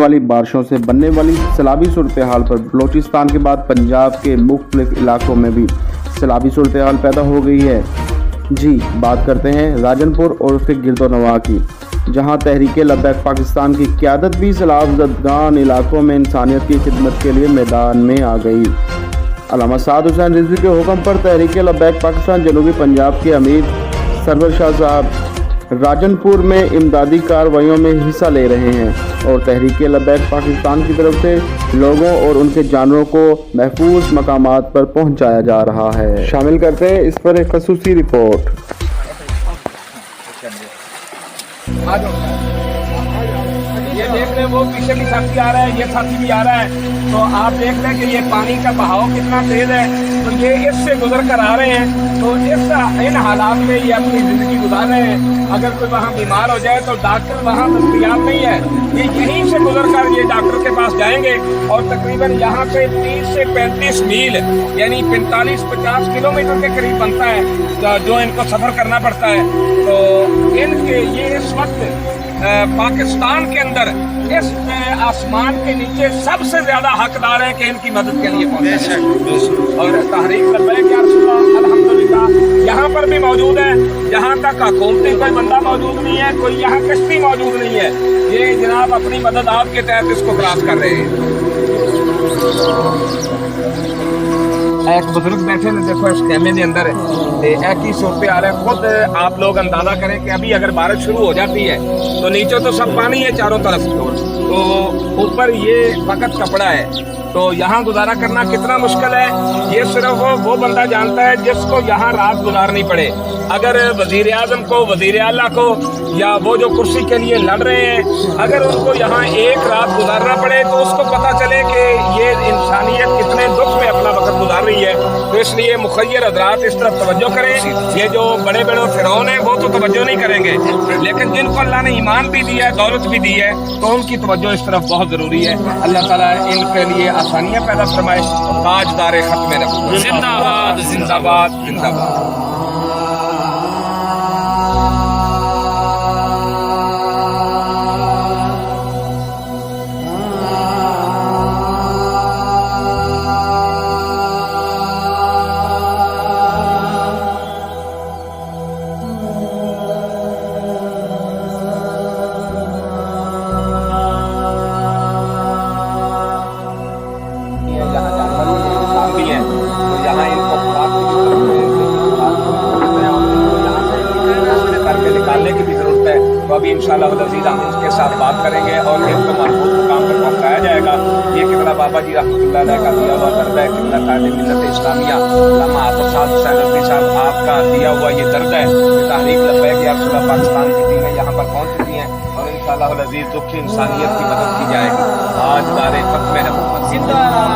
वाली बारिशों से बनने वाली सैलाबी सूरत-ए-हाल पर बलूचिस्तान के बाद पंजाब के मुख्तलिफ इलाकों में भी सैलाबी सूरत-ए-हाल पैदा हो गई है। जी बात करते हैं राजनपुर और उसके गिरदोनवा की, जहां तहरीके लब्बैक पाकिस्तान की क़यादत भी सैलाब ज़दगान इलाकों में इंसानियत की खिदमत के लिए मैदान में आ गई। अल्लामा साद हुसैन रिजवी के हुक्म पर तहरीके लब्बैक पाकिस्तान जनूबी पंजाब के अमीर सरवर शाह साहब राजनपुर में इमदादी कार्रवाइयों में हिस्सा ले रहे हैं और तहरीके लब्बैक पाकिस्तान की तरफ से लोगों और उनके जानवरों को महफूज मकामात पर पहुंचाया जा रहा है। शामिल करते हैं इस पर एक खसूसी रिपोर्ट। ये देख रहे हैं वो पीछे भी साथी आ रहा है, ये साथी भी आ रहा है, तो आप देख रहे हैं कि ये पानी का बहाव कितना तेज है। तो ये इससे गुजर कर आ रहे हैं, तो इन हालात में ये अपनी ज़िंदगी गुजार रहे हैं। अगर कोई वहाँ बीमार हो जाए तो डॉक्टर वहाँ दस्तयाब नहीं है, ये यहीं से गुजर कर ये डॉक्टर के पास जाएंगे और तकरीबन यहाँ से 30 से 35 मील यानी 45-50 किलोमीटर के करीब बनता है जो इनको सफ़र करना पड़ता है। तो इनके ये इस वक्त पाकिस्तान के अंदर इस आसमान के नीचे सबसे ज्यादा हकदार है कि इनकी मदद के लिए पहुंचे। और तहरीक लब्बैक या रसूल अल्लाह अल्हम्दुलिल्लाह यहाँ पर भी मौजूद है। यहाँ तक हुकूमती कोई बंदा मौजूद नहीं है, कोई यहाँ कश्ती मौजूद नहीं है। ये जनाब अपनी मदद आपके तहत इसको क्रॉस कर रहे हैं। एक बुजुर्ग बैठे ने देखो इस खेमे के अंदर एक ही सूरत आ रहा है। खुद आप लोग अंदाजा करें कि अभी अगर बारिश शुरू हो जाती है तो नीचे तो सब पानी है चारों तरफ, तो ऊपर ये फकत कपड़ा है, तो यहाँ गुजारा करना कितना मुश्किल है ये सिर्फ वो बंदा जानता है जिसको यहाँ रात गुजारनी पड़े। अगर वजीर आजम को, वजीर आला को या वो जो कुर्सी के लिए लड़ रहे हैं, अगर उनको यहाँ एक रात गुजारना पड़े तो उसको पता चले कि ये इंसानियत कितने दुख में अपना वक्त गुजार रही है। तो इसलिए मुखय्यर हज़रात इस तरफ तवज्जो करें। ये जो बड़े बड़े फिरौन हैं वो तो तवज्जो नहीं करेंगे, लेकिन जिनको अल्लाह ने ईमान भी दिया है, दौलत भी दी है, तो उनकी तवज्जो इस तरफ बहुत ज़रूरी है। अल्लाह ताला इनके लिए आसानियाँ पैदा फरमाए। ताजदार खत्म नबूवत जिंदाबाद जिंदाबाद जिंदाबाद। निकालने की भी जरूरत है। तो अभी इंशाअल्लाह अज़ीज़ हम इसके साथ बात करेंगे और इनको महफूज मुकाम पर पहुँचाया जाएगा। ये किबला बाबा जी रहमतुल्लाह अलैह का दिया हुआ दर्द है, किबला कायदे मिल्लत इस्लामिया अल्लामा आतिफ साद हुसैन रिज़वी साहब आपका दिया हुआ ये दर्द है कि तहरीक लब्बैक या रसूल पाकिस्तान की टीमें यहाँ पर पहुँच चुकी हैं और इंशाअल्लाह अज़ीज़ दुखी इंसानियत की मदद की जाएगी। आज दारे खत्म नबूवत जिंदाबाद।